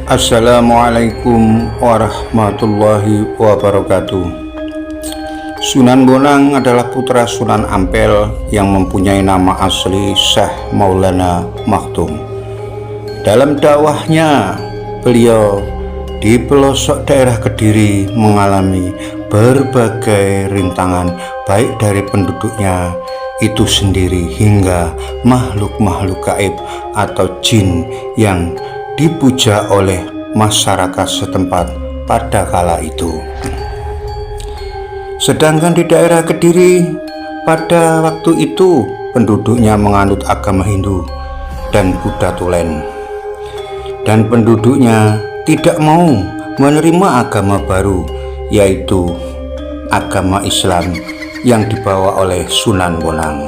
Assalamualaikum warahmatullahi wabarakatuh. Sunan Bonang adalah putra Sunan Ampel yang mempunyai nama asli Syekh Maulana Maktum. Dalam dakwahnya, beliau di pelosok daerah Kediri mengalami berbagai rintangan, baik dari penduduknya itu sendiri hingga makhluk-makhluk gaib atau jin yang dipuja oleh masyarakat setempat pada kala itu. Sedangkan di daerah Kediri pada waktu itu penduduknya menganut agama Hindu dan Buddha Tulen, dan penduduknya tidak mau menerima agama baru, yaitu agama Islam yang dibawa oleh Sunan Bonang.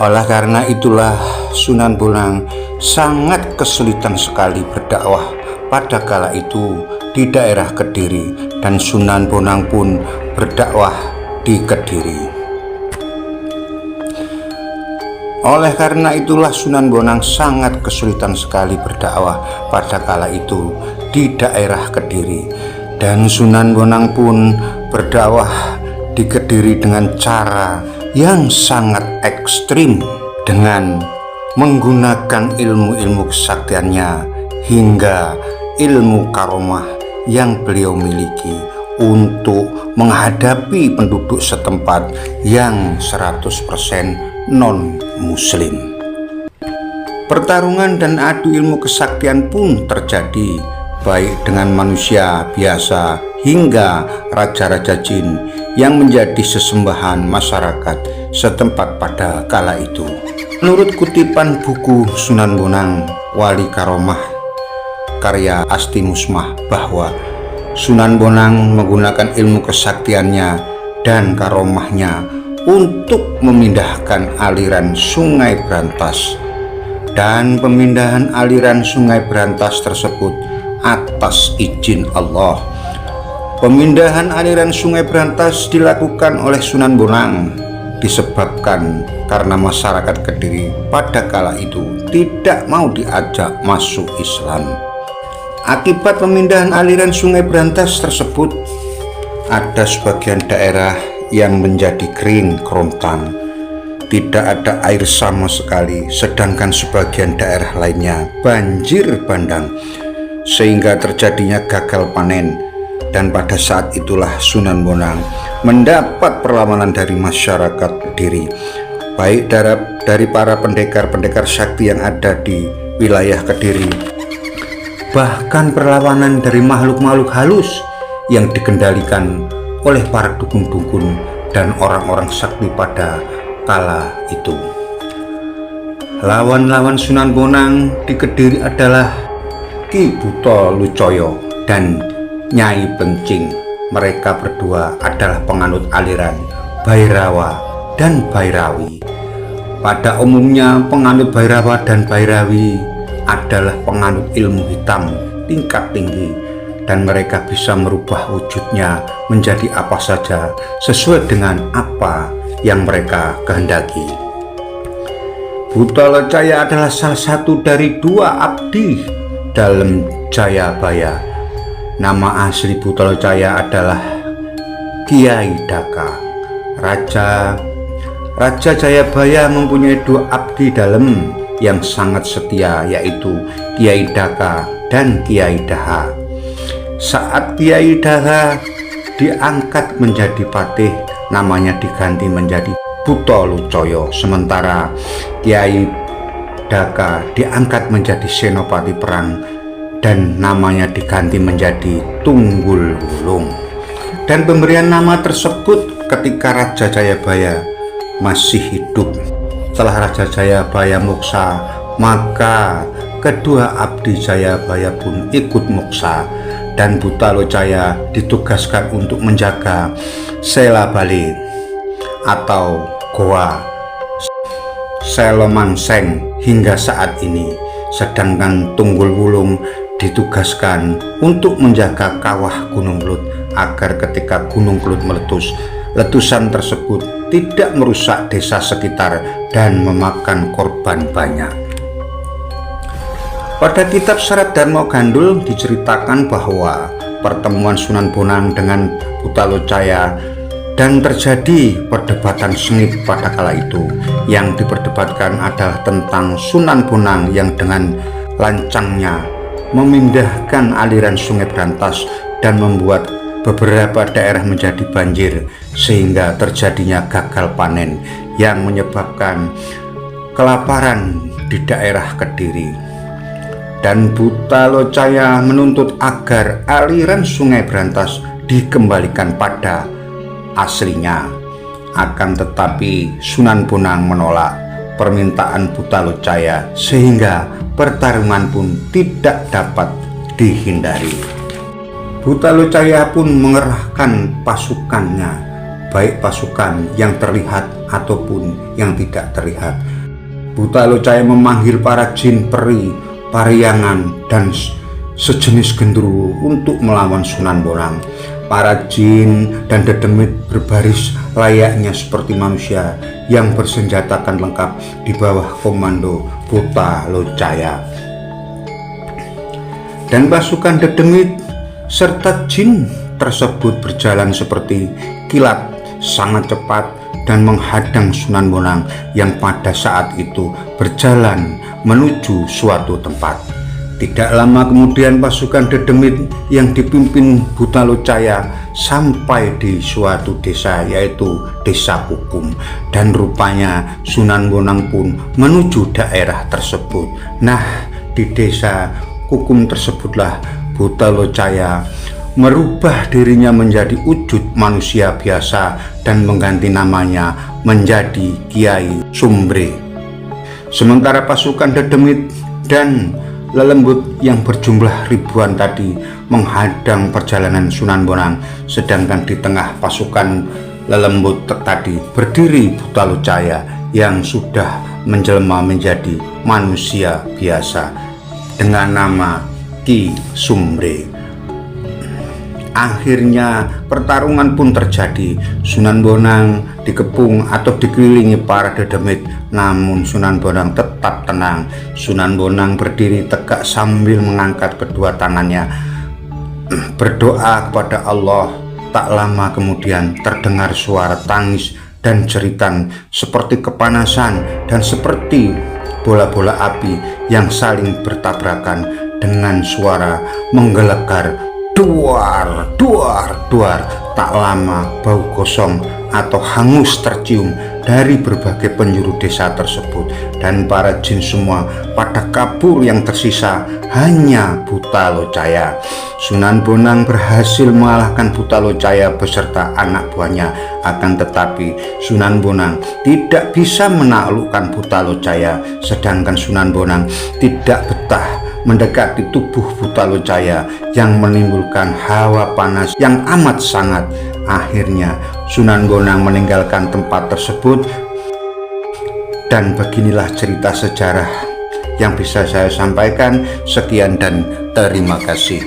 Oleh karena itulah Sunan Bonang sangat kesulitan sekali berdakwah pada kala itu di daerah Kediri, dan Sunan Bonang pun berdakwah di Kediri. Oleh karena itulah Sunan Bonang sangat kesulitan sekali berdakwah pada kala itu di daerah Kediri, dan Sunan Bonang pun berdakwah di Kediri dengan cara yang sangat ekstrim, dengan menggunakan ilmu-ilmu kesaktiannya hingga ilmu karomah yang beliau miliki untuk menghadapi penduduk setempat yang 100% non-muslim. Pertarungan dan adu ilmu kesaktian pun terjadi, baik dengan manusia biasa hingga raja-raja jin yang menjadi sesembahan masyarakat setempat pada kala itu. Menurut kutipan buku Sunan Bonang Wali Karomah karya Asti Musmah, bahwa Sunan Bonang menggunakan ilmu kesaktiannya dan karomahnya untuk memindahkan aliran Sungai Brantas, dan pemindahan aliran Sungai Brantas tersebut atas izin Allah. Pemindahan aliran Sungai Brantas dilakukan oleh Sunan Bonang disebabkan karena masyarakat Kediri pada kala itu tidak mau diajak masuk Islam. Akibat pemindahan aliran Sungai Brantas tersebut, ada sebagian daerah yang menjadi kering kerontang, tidak ada air sama sekali, sedangkan sebagian daerah lainnya banjir bandang, sehingga terjadinya gagal panen. Dan pada saat itulah Sunan Bonang mendapat perlawanan dari masyarakat Kediri, baik dari para pendekar-pendekar sakti yang ada di wilayah Kediri, bahkan perlawanan dari makhluk-makhluk halus yang dikendalikan oleh para dukun-dukun dan orang-orang sakti pada kala itu. Lawan-lawan Sunan Bonang di Kediri adalah Ki Buto Lucoyo dan Nyai Pencing. Mereka berdua adalah penganut aliran Bhairawa dan Bhairawi. Pada umumnya penganut Bhairawa dan Bhairawi adalah penganut ilmu hitam tingkat tinggi, dan mereka bisa merubah wujudnya menjadi apa saja sesuai dengan apa yang mereka kehendaki. Buto Jaya adalah salah satu dari dua abdi dalam Jayabaya. Nama asli Buto Jaya adalah Kiai Daka. Raja Jayabaya mempunyai dua abdi dalam yang sangat setia, yaitu Kiai Daka dan Kiai Daha. Saat Kiai Daha diangkat menjadi patih, namanya diganti menjadi Buto Lucoyo, sementara Kiai Daka diangkat menjadi senopati perang dan namanya diganti menjadi Tunggul Wulung. Dan pemberian nama tersebut ketika Raja Jayabaya masih hidup. Setelah Raja Jayabaya muksa, maka kedua abdi Jayabaya pun ikut muksa, dan Buto Jaya ditugaskan untuk menjaga Sela Bali atau Goa Selomangseng hingga saat ini. Sedangkan Tunggul Wulung ditugaskan untuk menjaga kawah Gunung Kelut agar ketika Gunung Kelut meletus, letusan tersebut tidak merusak desa sekitar dan memakan korban banyak. Pada kitab Serat Darmo Gandul diceritakan bahwa pertemuan Sunan Bonang dengan Butalocaya dan terjadi perdebatan sengit pada kala itu. Yang diperdebatkan adalah tentang Sunan Bonang yang dengan lancangnya memindahkan aliran Sungai Brantas dan membuat beberapa daerah menjadi banjir sehingga terjadinya gagal panen yang menyebabkan kelaparan di daerah Kediri. Dan Butalocaya menuntut agar aliran Sungai Brantas dikembalikan pada aslinya. Akan tetapi Sunan Bonang menolak permintaan Butalocaya sehingga pertarungan pun tidak dapat dihindari. Butalocaya pun mengerahkan pasukannya, baik pasukan yang terlihat ataupun yang tidak terlihat. Butalocaya memanggil para jin peri, Pariangan, dan sejenis genderuwo untuk melawan Sunan Bonang. Para jin dan dedemit berbaris layaknya seperti manusia yang bersenjatakan lengkap di bawah komando Butalocaya. Dan pasukan dedemit serta jin tersebut berjalan seperti kilat sangat cepat dan menghadang Sunan Bonang yang pada saat itu berjalan menuju suatu tempat. Tidak lama kemudian pasukan dedemit yang dipimpin Butalocaya sampai di suatu desa, yaitu Desa Kukum, dan rupanya Sunan Bonang pun menuju daerah tersebut. Nah, di Desa Kukum tersebutlah Butalocaya merubah dirinya menjadi wujud manusia biasa dan mengganti namanya menjadi Kiai Sumbre. Sementara pasukan dedemit dan lelembut yang berjumlah ribuan tadi menghadang perjalanan Sunan Bonang, sedangkan di tengah pasukan lelembut tadi berdiri Butalocaya yang sudah menjelma menjadi manusia biasa dengan nama Ki Sumbre. Akhirnya pertarungan pun terjadi. Sunan Bonang dikepung atau dikelilingi para dedemit, namun Sunan Bonang tetap tenang. Sunan Bonang berdiri tegak sambil mengangkat kedua tangannya berdoa kepada Allah. Tak lama kemudian terdengar suara tangis dan jeritan seperti kepanasan dan seperti bola-bola api yang saling bertabrakan dengan suara menggelegar. Duar, duar, duar. Tak lama bau gosong atau hangus tercium dari berbagai penjuru desa tersebut, dan para jin semua pada kabur. Yang tersisa hanya Butalocaya. Sunan Bonang berhasil mengalahkan Butalocaya beserta anak buahnya. Akan tetapi Sunan Bonang tidak bisa menaklukkan Butalocaya, sedangkan Sunan Bonang tidak betah mendekati tubuh Butalocaya yang menimbulkan hawa panas yang amat sangat. Akhirnya Sunan Bonang meninggalkan tempat tersebut, dan beginilah cerita sejarah yang bisa saya sampaikan. Sekian dan terima kasih.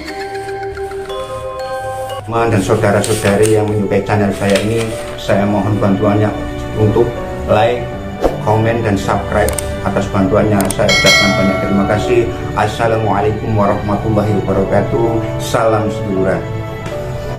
Teman dan saudara-saudari yang menyukai channel saya ini, saya mohon bantuannya untuk like, komen, dan subscribe. Atas bantuannya saya ucapkan banyak terima kasih. Assalamualaikum warahmatullahi wabarakatuh. Salam seduluran.